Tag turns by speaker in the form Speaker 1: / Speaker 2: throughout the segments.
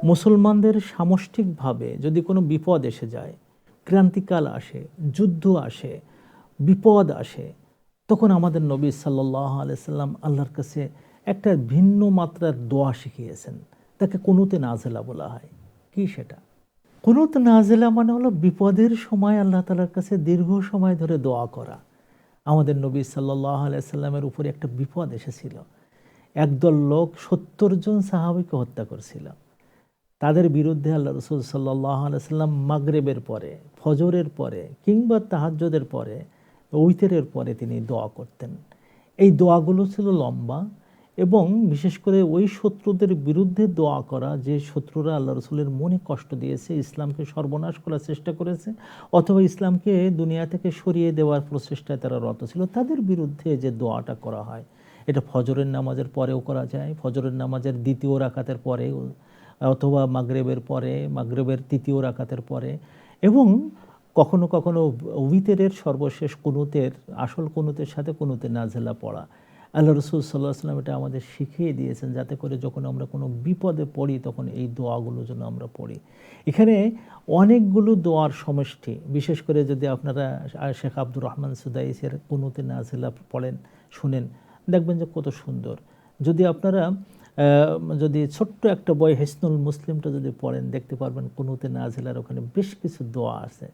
Speaker 1: মুসলমানদের সামষ্টিকভাবে যদি কোনো বিপদ এসে যায়, ক্রান্তিকাল আসে, যুদ্ধ আসে, বিপদ আসে, তখন আমাদের নবী সাল্লাল্লাহু আলাইহি সাল্লাম আল্লাহর কাছে একটা ভিন্ন মাত্রার দোয়া শিখিয়েছেন। তাকে কুনুতে নাজেলা বলা হয়। কি সেটা? কুনুত নাজেলা মানে হলো বিপদের সময় আল্লাহ তাআলার কাছে দীর্ঘ সময় ধরে দোয়া করা। আমাদের নবী সাল্লাল্লাহু আলাইহি সাল্লামের উপরে একটা বিপদ এসেছিল। একদল লোক ৭০ জন সাহাবীকে হত্যা করছিল। তাদের বিরুদ্ধে আল্লাহ রাসূল সাল্লাল্লাহু আলাইহি সাল্লাম মাগরিবের পরে, ফজরের পরে কিংবা তাহাজ্জুদের পরে, উইতরের পরে তিনি দোয়া করতেন। এই দোয়াগুলো ছিল লম্বা এবং বিশেষ করে ওই শত্রুদের বিরুদ্ধে দোয়া করা, যে শত্রুরা আল্লাহ রাসূলের মনে কষ্ট দিয়েছে, ইসলামকে সর্বনাশ করার চেষ্টা করেছে অথবা ইসলামকে দুনিয়া থেকে সরিয়ে দেওয়ার প্রচেষ্টায় তারা রত ছিল, তাদের বিরুদ্ধে যে দোয়াটা করা হয়, এটা ফজরের নামাজের পরেও করা যায়, ফজরের নামাজের দ্বিতীয় রাকাতের পরেও, অথবা মাগরিবের পরে, মাগরিবের তৃতীয় রাকাতের পরে, এবং কখনো কখনো উইতরের সর্বশেষ কুনুতের, আসল কুনুতের সাথে কুনুতে নাজেলা পড়া। আল্লাহ রাসূল সাল্লাল্লাহু আলাইহি ওয়াসাল্লাম এটা আমাদের শিখিয়ে দিয়েছেন, যাতে করে যখন আমরা কোনো বিপদে পড়ি তখন এই দোয়াগুলো যেন আমরা পড়ি। এখানে অনেকগুলো দোয়ার সমষ্টি। বিশেষ করে যদি আপনারা শেখ আব্দুর রহমান সুদাইসের কুনুতে নাজেলা পড়েন, শুনেন, দেখবেন যে কত সুন্দর। যদি আপনারা যদি ছোট্ট একটা বই হিসনুল মুসলিমটা যদি পড়েন, দেখতে পারবেন কুনুতে নাজিলার ওখানে বেশ কিছু দোয়া আছে।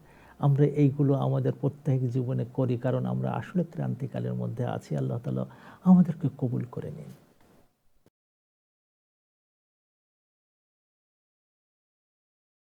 Speaker 1: আমরা এইগুলো আমাদের প্রত্যেক জীবনে করি, কারণ আমরা আসলে ক্রান্তিকালের মধ্যে আছি। আল্লাহ তাআলা আমাদেরকে কবুল করে নিন।